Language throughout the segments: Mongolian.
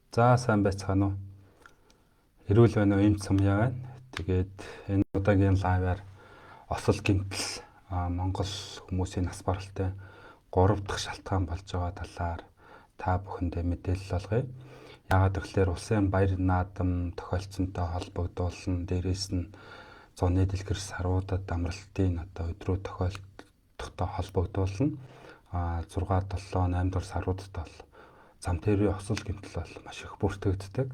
За сайн байцгаана уу? Эрүүл байна уу? Энд Сумья байна. Тэгээд энэ удаагийн лайваар осол гэмтэл Монгол хүмүүсийн нас баралтай 3 дахь шалтгаан болж байгаа талаар та бүхэндээ мэдээлэл олгоё. Яагаад гэвэл улсын баяр наадам тохиолдсонтой холбогдуулан дээрээс нь зуны дэлгэр саруудад амралтын өдрөө тохиолдохтой холбогдуулна. 6, 7, 8 дугаар саруудад бол зам тээврийн осол гэмтэл бол маш их бүртгэгддэг.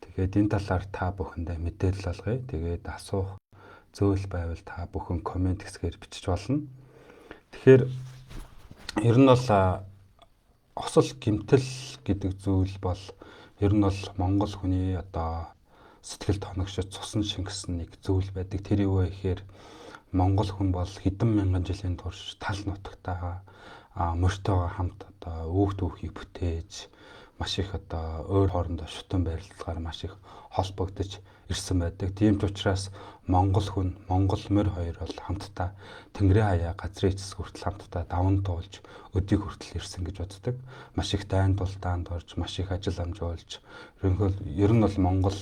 Тэгээд энэ талаар та бүхэндээ мэдээлэл олгоё. Тэгээд асуух зөөл байвал та бүхэн комент хэсгээр бичиж болно. Тэгэхээр ер нь бол осол гэмтэл гэдэг зүйл бол ер нь бол Монгол хүний сэтгэл тоногшиж цусан шингэсэн нэг зүйл байдаг. Тэр юу вэ гэхээр Монгол хүн бол хэдэн мянган жилийн турш тал нутагтайгаа морьтойгоо хамт өөх түүхийг бүтээж маш их өөр хоорондоо шутан барилдлагаар маш их холбогдож ирсэн байдаг. Тийм ч учраас Монгол хүн, Монгол морь хоёр бол хамтдаа Тэнгэрийн хаяа газрын эцэс хүртэл хамтдаа даван туулж өдийг хүртэл ирсэн гэж боддог. Маш их дайн тулдаанд орж, маш их ажил амжуулж, ер нь бол Монгол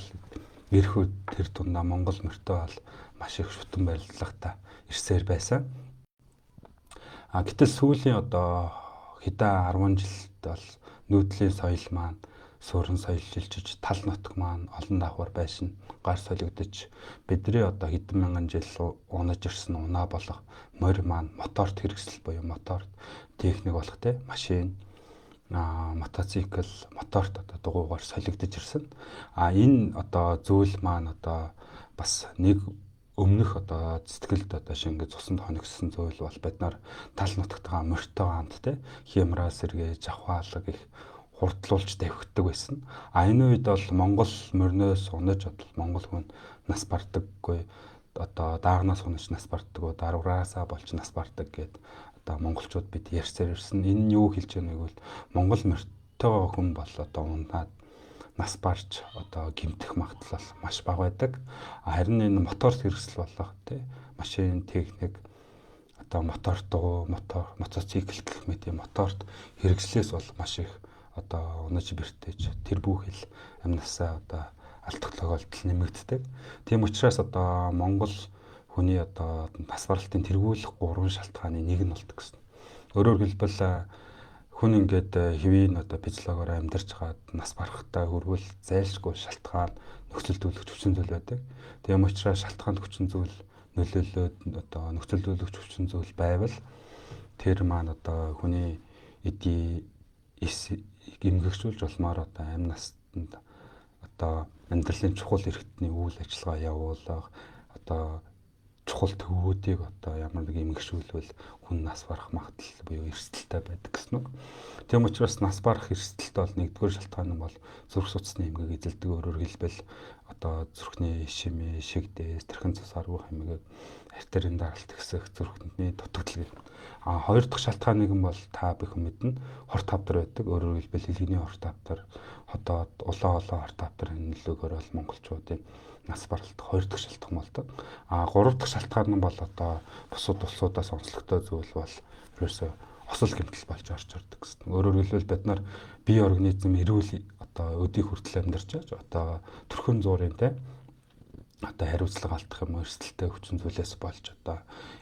эрхүүд тэр дундаа Монгол морьтой бол маш их шутан барилдлагатай ирсээр байсан. Гэтэл сүүлийн хэдэн 10 жилд бол нүүдлийн соёл маань суурин соёлжилж тал нутаг маань олон давхар байшин гар солигдож бидний хэдэн мянган жил унаж ирсэн унаа болох морь маань моторт хэрэгсэл буюу моторт техник болох машин мотоцикл моторт дугуйгаар солигдож ирсэн. Энэ зүйл маань бас нэг өмнөх сэтгэлд шингээ цуснд хоногссон зүйл бол бид нар тал нутагтайгаа морьтойгоо хамт Хямраа сэргээ Жавхаалаг их хурдлуулж давхигддаг байсан. Энэ үед бол Монгол морноос унаж Монгол хүн нас бардаггүй даагнаас унаж нас бардаггүй дарвараасаа болж нас бардаг гэд монголчууд бид ярьсаар ирсэн. Энэ нь юу хэлж байгааг бол Монгол морьтойгоо хүн бол унаад нас барж гэмтэх магадлал маш бага байдаг. Харин энэ моторт хэрэгсэл болох машин техник моторт дугуй мотоцикл гэх мэт моторт хэрэгслээс бол маш их унаж бэртэж тэр бүхэл амнасаа алдах тохиолдол нэмэгддэг. Тийм учраас Монгол хүний нас баралтын тэргүүлэх 3 шалтгааны нэг нь болдог гэсэн. Өөрөөр хэлбэл хүн ингээд хэвийн физиологоор амьдарч хаад нас барахтаа хүрвэл зайлшгүй шалтгаан нөхцөлдүүлэгч хүчин зүйл байдаг. Тийм учраас шалтгаанд хүчин зүйл нөлөөлөд нөхцөлдүүлэгч хүчин зүйл байвал тэр маань хүний эдийн эмгэгшүүлж болмоор амь настанд амьдралын чухал эрхтний үйл ажиллагаа явуулах чухал төвүүдийг ямар нэг эмгэгшүүлвэл хүн нас барах магадлал буюу эрсдэлтэй байдаг гэсэн үг. Тийм учраас нас барах эрсдэлт бол нэгдүгээр шалтгаан нь бол зүрх судасны эмгэг эзэлдэг. Өөрөөр хэлбэл зүрхний шимээ, шигдээс, тэрхэн цус аргуу хэмээг артерийн даралт хэсэг, зүрхний дутагдал гэх. Хоёр дахь шалтгаан нэг нь бол та бүхэн мэднэ хорт хавдар байдаг. Өөрөөр хэлбэл хэлхийний хорт хавдар, хотоод улаан хорт хавдрын нөлөөгөөр бол монголчуудын нас баралт хоёр дахь шалтгаан болдог. Гурав дахь шалтгаан нь бол бусад улсуудаас онцлогтой зүйл бол ерөөсөө осол гэмтэл болж орж ирдэг гэсэн. Өөрөөр хэлбэл бид нар бие организм эрүүл өдийг хүртэл амьдарч байгаа төрхөн зуурын хариуцлага алдах юм эрсдэлтэй хүчин зүйлээс болж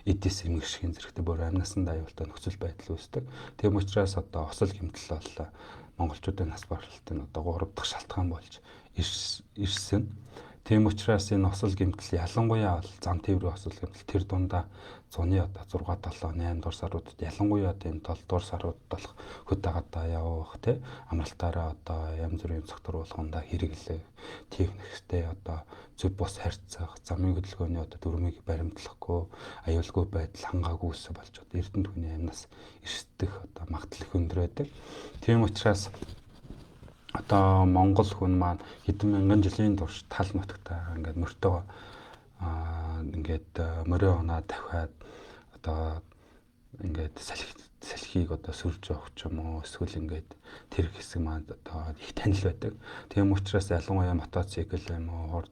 эдис эмгэгшхийн зэрэгтэй бүр амнасан аюултай нөхцөл байдал үүсдэг. Тийм учраас осол гэмтэл бол монголчуудын нас баралтын 3 дахь шалтгаан болж ирсэн. Тийм учраас энэ осол гэмтэл ялангуяа зам тээврийн осол гэмтэл тэр дундаа зуны 6, 7, 8 дугаар саруудад ялангуяа энэ 7 дугаар саруудад болох хөд агадаа явах амралтаараа янз бүрийн цогтөр болгондоо хэрэглэх техниктэй зөв бус харьцах замын хөдөлгөөний дүрмийг баримтлахгүй аюулгүй байдал хангаагүйс болж эрдэнэ хүний амнаас эрсдэх магадлал их өндөр байдаг. Тийм учраас Монгол хүн маань хэдэн мянган жилийн турш тал нутагтайгаа ингээд морьтойгоо морин унаа давхиад ингээд салхийг сүрж явах ч юм уу эсвэл ингээд тэр хэсэг маань их танил байдаг. Тийм учраас ялангуяа мотоцикл юм уу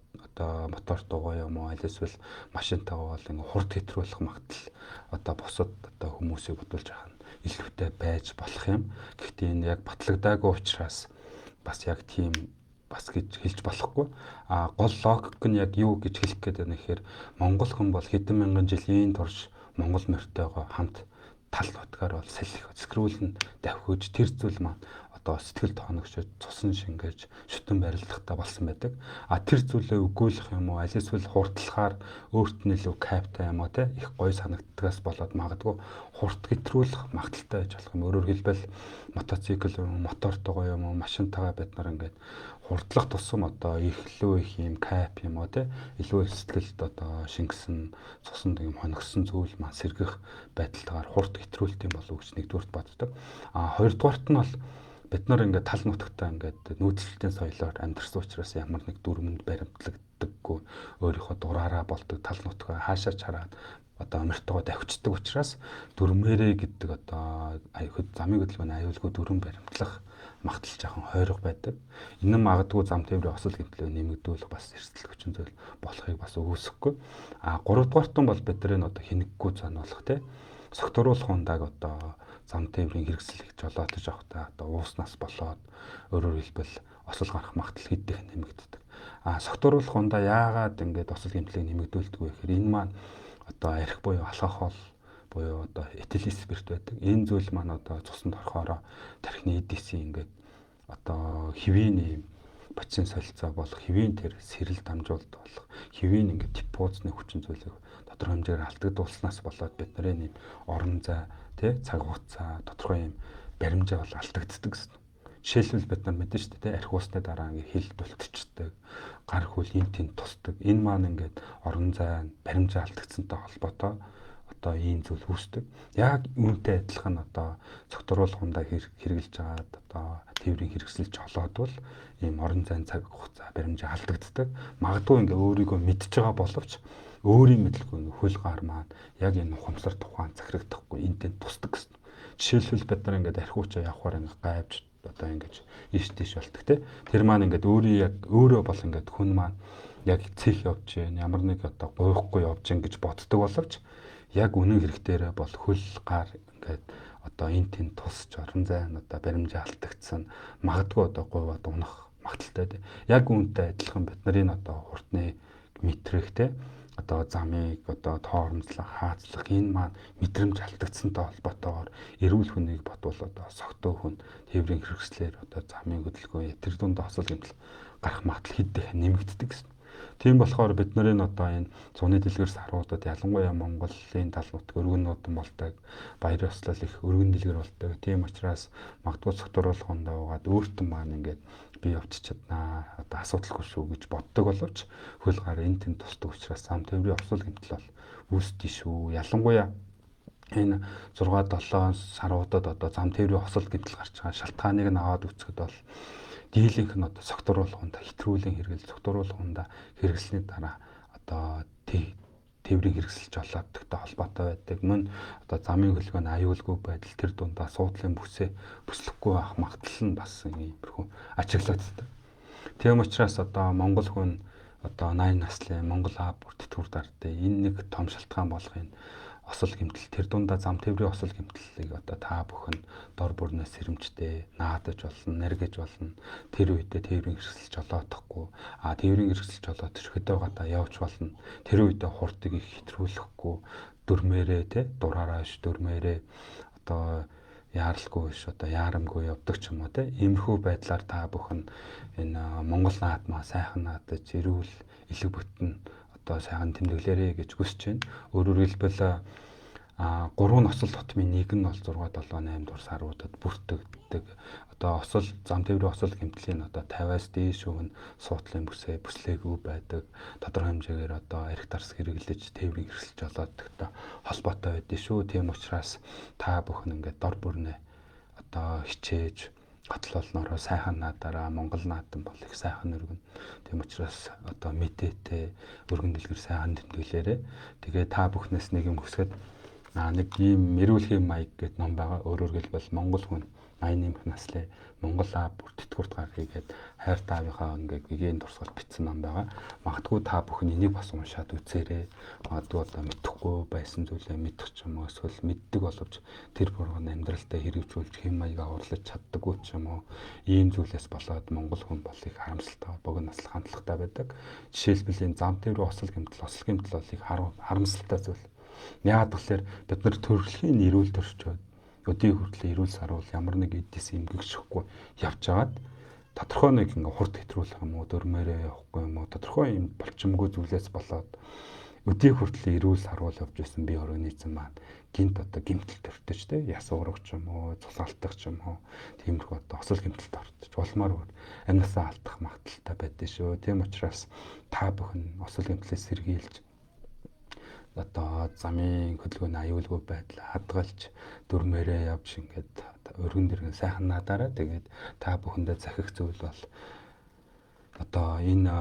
мотор дугуй юм уу аль эсвэл машинтайгаа бол ингээд хурд хэтрүүлэх магадлал бусад хүмүүсийг бодуулж байгаа нь илүүтэй байж болох юм. Гэхдээ энэ яг батлагдаагүй учраас бас яг тийм бас гэж хэлж болохгүй. Гол логик нь яг юу гэж хэлэх гээд байна гэхээр монгол хүн бол хэдэн мянган жилийн турш монгол морьтойгоо хамт тал нутгаар бол салхи скрүүлэн давхиж тэр зүйл маань одоо сэтгэл тооногчод цусан шингээж шүтэн барилдахтай болсон байдаг. Тэр зүйлээ өгөөлөх юм уу аль эсвэл хурдлахаар өөрт нь илүү каптай юм уу те их гой санагддагаас болоод магадгүй хурд гэтрүүлэх магадaltaй байж болох юм. Өөрөөр хэлбэл мотоцикл мотортойгоо юм уу машинтайгаа бид нар ингээд хурдлах тусам одоо ихлүү их юм кап юм уу те илүү сэтгэлд одоо шингэсэн цусан юм хоногсон зүйл маань сэргэх байдалтайгаар хурд гэтрүүлт юм болов уу гэж нэгдүгürt боддог. Хоёрдугаарт нь бол бид нар ингээд тал нутагтаа ингээд нүүдэлтийн соёлоор амьдарсан учраас ямар нэг дүрмэнд баримтлагддаггүй өөрийнхөө дураараа болдог тал нутгаа хаашаач хараад одоо амиртайгаа давхицдаг учраас дүрмээрээ гэдэг одоо замын хөдөлгөөний аюулгүй дүрм баримтлах магтал жоохон хойрог байдаг. Энэ нь магадгүй зам тээврийн осол гэмтлээ нэмэгдүүлэх бас эрсдэл хүчин зүйл болохыг бас үүсэхгүй. Гуравдугаарт нь бол бидний одоо хинэггүй зониолох те согтууруулах ундааг одоо зам тээврийн хэрэгсэл гэж жолоотож авахтаа одоо ууснаас болоод өөрөөр хэлбэл осол гарах магтал хэдийнх нэмэгддэг. Согтууруулах ундаа яагаад ингээд осол гэмтлийг нэмэгдүүлдэг вэ гэхээр энэ маань одоо арх буюу алкогол буюу одоо этилен спирт байдаг. Энэ зүйл маань одоо цуснд орохоороо тархины эдисийн ингээд одоо хэвийн процессын солилцоо болох хэвийн тэр сэрэл дамжуулалт болох хэвийн ингээд типозны хүчин зүйлийг тодорхой хэмжээгээр алдагдуулснаас болоод бидний нэм орон зай тий цаг хугацаа тодорхой юм баримжаа бол алдагддаг гэсэн. Жишээлбэл бид нар мэдэн шүү дээ арх уусны дараа ингээд хил дултчихдаг гар хөл энтийн тусдаг. Энэ маань ингээд орон зай баримжаа алдагдсантай холбоотой одоо ийм зүйл үүсдэг. Яг үүнтэй адилхан одоо цогтруулах ундаа хэрэгжилж байгаад одоо тээврийн хэрэгсэлж олоод бол ийм орон зайн цаг хугацаа баримжаа алдагддаг. Магадгүй ингээ өөрийгөө мэдж байгаа боловч өөрийн мэдлгүй хөл гар маань яг энэ ухамсар тухайн захирагдахгүй энтэй тусдаг гэсэн. Жишээлбэл бид нар ингээд архиучаа явахаар ингээ гайвж одоо ингэж ийш тийш болдог те. Тэр маань ингээд өөрөө бол ингээд хүн маань яг цэх явж гин ямар нэг одоо гойхгүй явж гин гэж боддог боловч яг үнэн хэрэгтээрээ бол хөл гар ингээд одоо энэ тэн тусч орон зайн одоо баримжаа алдагдсан магадгүй одоо гойвоод унах магадaltaй. Яг үүнтэй адилхан бид нарын одоо хурдны мэтрэх те одоо замыг одоо тоормцлах хаацлах энэ маань мэдрэмж алдагдсантай холбоотойгоор эрүүл хүнийг бодвол одоо согтуу хүн тээврийн хэрэгслээр одоо замын хөдөлгөөн тэр дунд осол гэмтэл гарах магадлал хэдийнх нэмэгддэг гэсэн. Тийм болохоор бид нарын одоо энэ зуны дэлгэр саруудад ялангуяа Монголын тал нутг өргөн нутан болдог баяр ёслол их өргөн дэлгэр болдог. Тийм учраас магадгүй согтууруулах ундаа угаад өөртөө маань ингээд би явж чаднаа одоо асуудалгүй шүү гэж боддог боловч хөл гар энэ тэнд тусдаг учраас зам тээврийн осол гэмтэл бол үүсдэж шүү. Ялангуяа энэ 6-7 саруудад одоо зам тээврийн осол гэмтэл гарч байгаа шалтгааныг нь аваад үзэхэд бол дийлэнх нь одоо согтууруулах ундаа хэтрүүлэн хэрэгэл согтууруулах ундаа хэрэглэсний дараа одоо тээврийн хэрэгсэлж олоодогтой холбоотой байдаг. Мөн одоо замын хөдөлгөөний аюулгүй байдал тэр дундаа суудлын бүсээ бүслэхгүй байх магадлал нь бас иймэрхүү ажиглагддаг. Тийм учраас одоо монгол хүн одоо 80 наслын монгол бүр тэтгэвэр дардаа энэ нэг том шалтгаан болгохын осол гэмтэл тэр дундаа зам тээврийн осол гэмтлийг одоо та бүхэн дор бүрнээс сэрэмжтэй наадаж болно, наргиж болно. Тэр үедээ тээврийн хэрэгсэлж олоодохгүй. Тээврийн хэрэгсэлж олоод төрхөдөө гадаа явж болно. Тэр үедээ хурдыг их хэтрүүлэхгүй дөрмээрээ те дураараа ш дөрмээрээ одоо яаралгүй ш одоо яарамгүй явдаг ч юм уу те. Иймэрхүү байдлаар та бүхэн энэ монгол наадмаа сайхан наадаж эрүүл элэг бүтэн одоо сайхан тэмдэглээрэй гэж хүсэж байна. Өөрөөр хэлбэл 3 осол тотмын нэг нь бол 6, 7, 8 дугаар саруудад бүртгэгддэг. Одоо осол зам тээврийн осол гэмтлийн одоо 50-аас дээш өвн суудлын бүсээ бүслээгүй байдаг. Тодорхой хэмжээгээр одоо арх дарс хэрэглэж тээврийн хэрэгсэлж олоодогтой холбоотой байдаг шүү. Тийм учраас та бүхэн ингээд дор бүрнээ одоо хичээж готл олноороо сайхан наадаараа Монгол наадан бол их сайхан өргөн. Тийм учраас одоо мэдээтэй өргөн дэлгэр сайхан тэмдэглээрээ. Тэгээ та бүхнээс нэг юм хүсгээд нэг ийм эрүүлгийн маяг гэдэг ном байгаа. Өөрөөр хэлбэл монгол хүн 80 нэмэх наслын Монгол аав бүр тэтгэврт гар хийгээд хайр таавынхаа ингээд гэгээн дурсгал бичсэн ном байгаа. Магадгүй та бүхэн энийг бас уншаад үзээрэй. Магадгүй одоо мэдэхгүй байсан зүйлээ мэдэх ч юм уу эсвэл мэддэг боловч тэр бурхан амьдралдаа хэрэгжүүлж хэм маягаа урлаж чаддаггүй ч юм уу. Ийм зүйлээс болоод монгол хүн бол их харамсалтай богино наслах хандлагатай байдаг. Жишээлбэл энэ зам дээр осол гэмтэл бол их харамсалтай зүйл. Яагаад гэвэл бид нар төрөлхийн эрүүл төрчөөд өдий хүртэл эрүүл сарвал ямар нэг эдис эмгэгшихгүй явж байгаад тодорхой нэг ингээ хурд хэтрүүлэх юм уу дөрмээрээ явахгүй юм уу тодорхой юм болчмгүй зүйлээс болоод өдий хүртэл эрүүл сарвал явж байсан бие организм маань гинт одоо гэмтэл төртөж тэ яс урагч юм уу цусалтах ч юм уу тиймэрхүү одоо осол гэмтэлд ортож улмаар амьнасаа алдах магадaltaй байдаг шүү. Тийм учраас та бүхэн осол гэмтлээс сэргийлж одоо замын хөдөлгөөний аюулгүй байдал хадгалж дөрмээрээ явж ингээд өргөн дэргэн сайхан надаараа тэгээд та бүхэндээ захих зүйл бол одоо энэ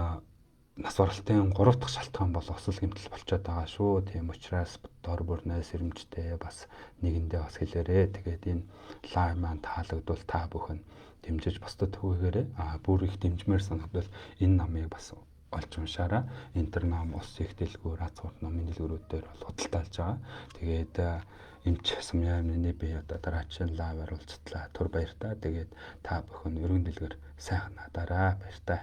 нас баралтын 3 дахь шалтгаан бол осол гэмтэл болчиход байгаа шүү. Тийм учраас дор бүрнээ сэрэмжтэй бас нэгэндээ бас хэлээрээ. Тэгээд энэ лайв маань таалагдвал та бүхэн дэмжиж бусдад түгээгээрэй. Бүр их дэмжмээр санагдвал энэ намыг бас олж уншаараа. Интернам ус их дэлгүүр азгуурт номын дэлгүүрүүдээр бол худалдаалж байгаа. Тэгээд эмч сумьяаны би одоо дараагийн лайваар уулзтлаа. Түр баяр та. Тэгээд та бүхэн өргөн дэлгэр сайхан надаараа баяр та.